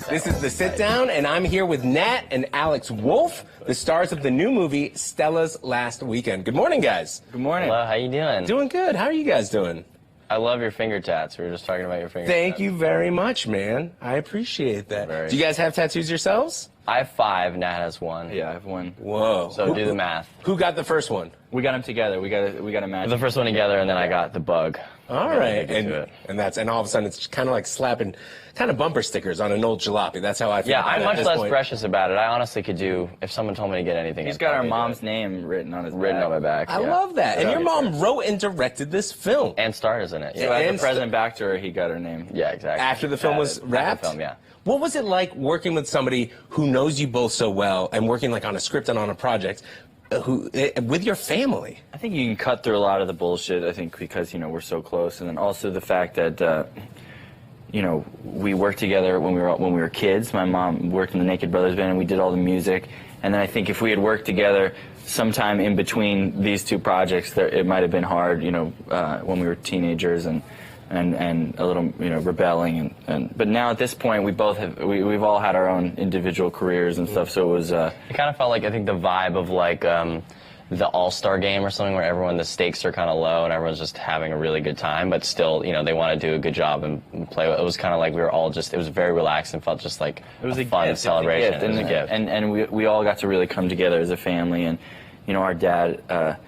This is The Sit Down, and I'm here with Nat and Alex Wolff, the stars of the new movie Stella's Last Weekend. Good morning, guys. Good morning. Hello, how you doing? Doing good. How are you guys doing? I love your finger tats. We were just talking about your finger Thank tats. you very much, man. I appreciate that. Do you guys have tattoos yourselves? I have 5. Nat has 1. Yeah, I have 1. Whoa. So do the math. Who got the first one? We got them together. We got a match. The first one together, and then I got the bug. All right, and all of a sudden it's kind of like slapping kind of bumper stickers on an old jalopy. That's how I feel. Yeah, about I'm it much at less this precious about it. I honestly could do if someone told me to get anything. He's got our mom's name written on his written back. on my back. I yeah. love that. And your mom wrote and directed this film. And starred in it. So Yeah, as a present back to her, he got her name. yeah, exactly. After the film was wrapped? After the film, yeah. What was it like working with somebody who knows you both so well and working like on a script and on a project with your family? I think you can cut through a lot of the bullshit, I think, because, you know, we're so close. And then also the fact that, you know, we worked together when we were kids. My mom worked in the Naked Brothers band, and we did all the music. And then I think if we had worked together sometime in between these two projects, it might have been hard, you know, when we were teenagers and a little, you know, rebelling. But now at this point, we've all had our own individual careers and stuff. So it was. It kind of felt like, I think, the vibe of like the All-Star game or something, where the stakes are kind of low and everyone's just having a really good time, but still, you know, they want to do a good job and play. It was kind of like we were all just. It was very relaxed and felt just like it was a fun gift, celebration. It was a gift. And we all got to really come together as a family. And you know, our dad.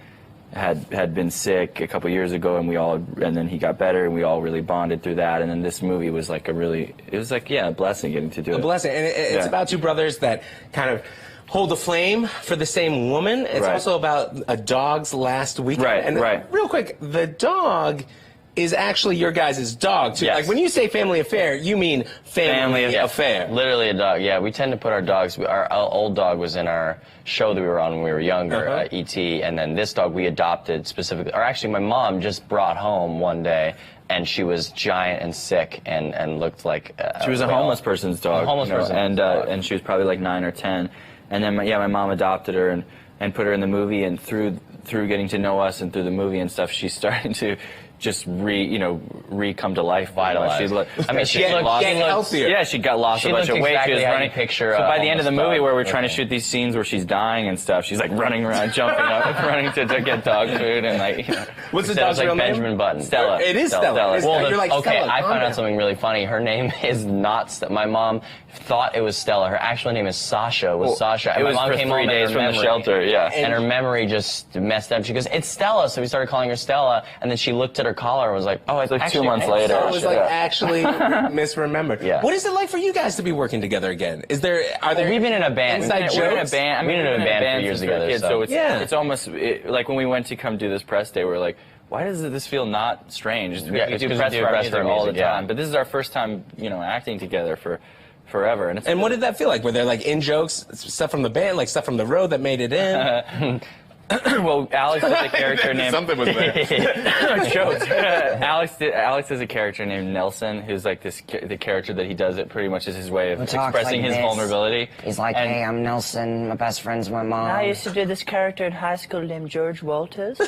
Had been sick a couple years ago, and then he got better, and we all really bonded through that. And then this movie was like a blessing getting to do it. A blessing, and it's about two brothers that kind of hold the flame for the same woman. It's also about a dog's last weekend. Right. Real quick, the dog is actually your guys' dog too. Yes. Like when you say family affair, you mean family affair. Literally a dog. Yeah, we tend to put our dogs. Our old dog was in our show that we were on when we were younger, E.T. And then this dog we adopted specifically. Or actually, my mom just brought home one day, and she was giant and sick and looked like she was a homeless person's dog. A homeless person's dog. And she was probably like 9 or 10. And then my mom adopted her and put her in the movie. And through getting to know us and through the movie and stuff, she started to just come to life, vitalized. She got healthier. Yeah, she got lost a bunch of weight. Exactly, she was running. Picture so by the end of the movie, where we're trying to shoot these scenes where she's dying and stuff, she's like running around, jumping up, running to get dog food, and like. You know. What's the dog's real name? Benjamin Button. Stella. It is Stella. Well, you're like, okay, Stella, I found out something really funny. Her name is not. My mom thought it was Stella. Her actual name is Sasha. Sasha. And it was my mom for came 3 home days from the shelter. Yeah. And her memory just messed up. She goes, "It's Stella." So we started calling her Stella, and then she looked at her collar and was like, "Oh, it's like actually 2 months later." So it was like actually misremembered. Yeah. What is it like for you guys to be working together again? Are there we've been in a band. Inside We're in a jokes? band. We've been in a band for years together. Kids, so it's almost like when we went to come do this press day, we were like, why does this feel not strange? We it's do 'cause press we do for our press music for all music, the time, but this is our first time, you know, acting together for forever. And what did that feel like? Were there like in jokes, stuff from the band, like stuff from the road that made it in? Well, Alex is a character named. Something was there. Jokes. Alex is a character named Nelson, who's like the character that he does it pretty much as his way of expressing his vulnerability. He's like, hey, I'm Nelson. My best friend's my mom. I used to do this character in high school named George Walters.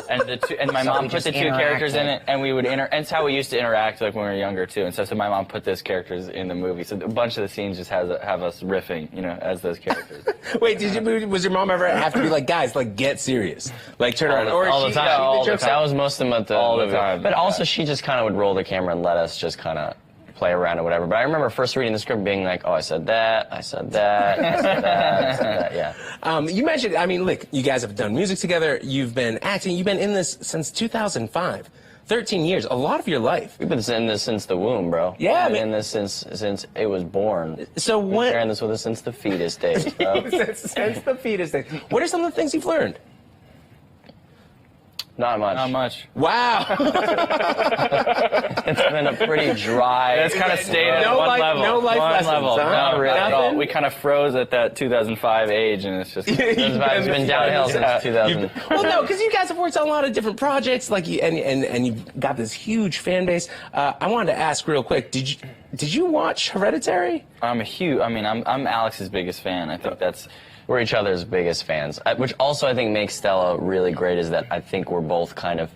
And my mom put the two characters in it, and we would and it's how we used to interact like when we were younger too. And so my mom put those characters in the movie. So a bunch of the scenes just have us riffing, you know, as those characters. Wait, was your mom ever have to be like, guys, like get serious, like turn around, or all the time? All the time. That was most of them at the all movie. the time. But also, she just kind of would roll the camera and let us just kind of play around or whatever. But I remember first reading the script being like, oh, I said that, I said that, I said that, I said that, yeah. You mentioned, I mean, look, you guys have done music together, you've been acting, you've been in this since 2005. 13 years, a lot of your life. We've been in this since the womb, bro. Yeah, We've been in this since it was born. So We've been sharing this with us since the fetus days, bro. since the fetus days. What are some of the things you've learned? Not much. Not much. Wow. It's been a pretty dry. It's kind of stayed at no one life, level. no life one lessons, level. huh? Not really at all. Nothing? We kind of froze at that 2005 age, and it's just. It's been downhill since 2000. Well, no, because you guys have worked on a lot of different projects, like and you've got this huge fan base. I wanted to ask real quick: Did you watch Hereditary? I'm Alex's biggest fan. I think that's. We're each other's biggest fans, which also I think makes Stella really great. Is that I think we're both kind of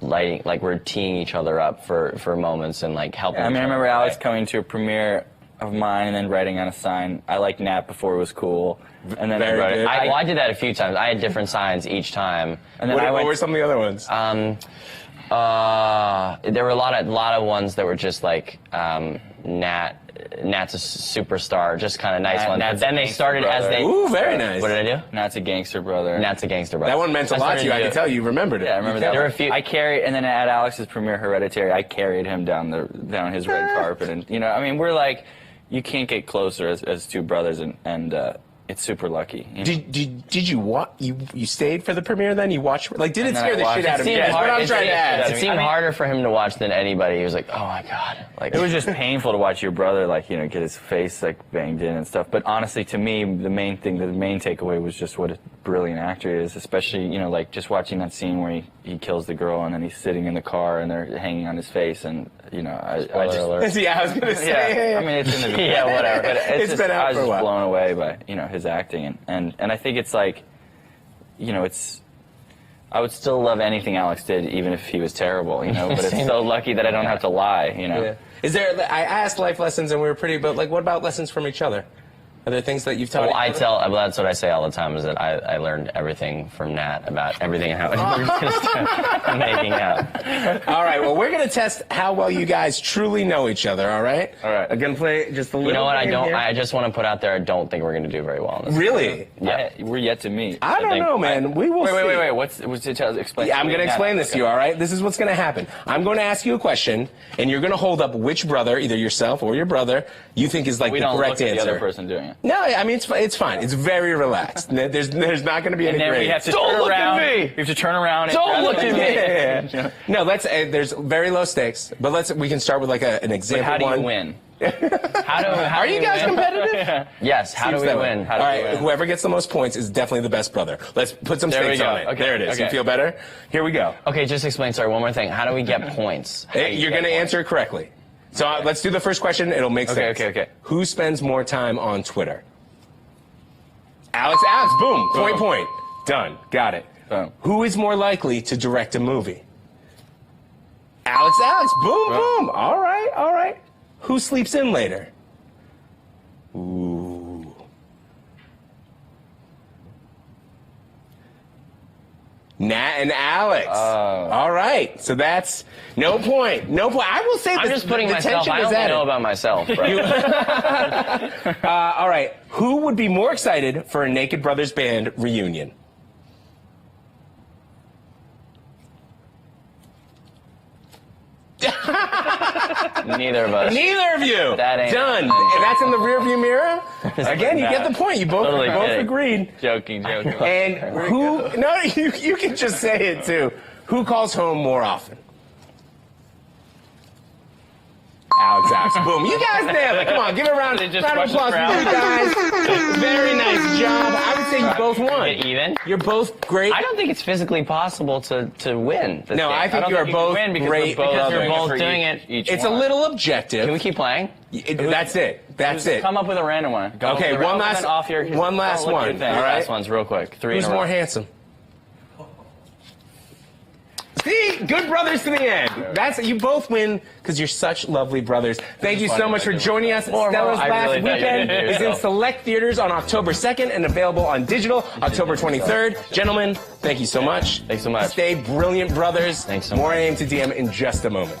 we're teeing each other up for moments and like helping. I mean, I remember Alex coming to a premiere of mine and then writing on a sign. I liked Nat before it was cool. And then Very good. I did that a few times. I had different signs each time. And then What were some of the other ones? There were a lot of ones that were just like Nat's a superstar, just kind of nice ones. But then they started as they. Ooh, very nice. What did I do? Nat's a gangster brother. Nat's a gangster brother. That one meant a lot to you. I can tell you remembered it. Yeah, I remember that. There were a few. I carried, and then at Alex's premiere, Hereditary, I carried him down his red carpet, and I mean, we're like, you can't get closer as two brothers, and it's super lucky. Did you watch? You stayed for the premiere? Then you watched? Like, did it And then scare I the watched shit it. out of me? It That's what I'm It trying to ask. seemed harder for him to watch than anybody. He was like, "Oh my god!" Like It was just painful to watch your brother, like, get his face like banged in and stuff. But honestly, to me, the main takeaway was just what a brilliant actor he is. Especially, like just watching that scene where he kills the girl and then he's sitting in the car and they're hanging on his face, and I just. alert. Yeah, I was gonna say. Yeah, I mean it's in the Yeah, whatever. But It's been out I was for a just while. blown away by his acting, and I think it's like, it's. I would still love anything Alex did, even if he was terrible, But it's so lucky that I don't have to lie, Yeah. Is there? I asked life lessons, and we were pretty. But like, what about lessons from each other? Are there things that you've taught? Well, that's what I say all the time, is that I learned everything from Nat about everything and how we're just making out. All right. Well, we're gonna test how well you guys truly know each other. All right. All right. I'm gonna play just a little. You know what? game here. I just want to put out there, I don't think we're going to do very well in this. Really? Yeah. We're yet to meet. I don't think- know, man. We will see. Wait. What's it? Explain. Yeah, I'm going to explain this to you, all right? This is what's going to happen. I'm going to ask you a question, and you're going to hold up which brother, either yourself or your brother, you think is like We the don't correct look at answer. the other person doing it. No, I mean, it's fine. It's very relaxed. There's not going to be any And then we grades. have to Don't turn look around. at me! We have to turn around. And Don't rather look than- at me! No, there's very low stakes, but we can start with like an But example how do one. you win? Are you guys competitive? Yes, how do Seems we that way. win? All right, whoever gets the most points is definitely the best brother. Let's put some There we stakes go. on it. Okay, There it is. okay. You feel better? Here we go. Okay, just explain, sorry, one more thing. How do we get points? You're going to answer it correctly. So let's do the first question. It'll make sense. Okay. Who spends more time on Twitter? Alex, boom. Point. Done. Got it. Boom. Who is more likely to direct a movie? Alex, boom. All right. Who sleeps in later? Ooh. Nat and Alex. All right. So that's no point. I will say I'm just putting myself, I only know about myself, bro. All right. Who would be more excited for a Naked Brothers Band reunion? Neither of us. Neither of you. That ain't done. happening. And that's in the rearview mirror. Again, you get the point. You both Totally kidding. agreed. Joking. And who? No, you can just say it too. Who calls home more often? Alex. Boom. You guys nailed it. Come on, give it a round of applause for you guys. Very nice job. I would say you both won. Get even? You're both great. I don't think it's physically possible to win. This No, game. I think you are both great Because brothers. you're both doing it. It's a little objective. Can we keep playing? That's it. That's it. Come up with a random one. Okay, one last one. All right. Last one's real quick. Three Who's in a row. more handsome? See, good brothers to the end. You both win because you're such lovely brothers. Thank you so much for joining us. Stella's I Last really thought you Weekend did is in yourself. select theaters on October 2nd and available on digital October 23rd. Gentlemen, thank you so much. Thanks so much. Stay brilliant, brothers. Thanks so More much. Aim to DM in just a moment.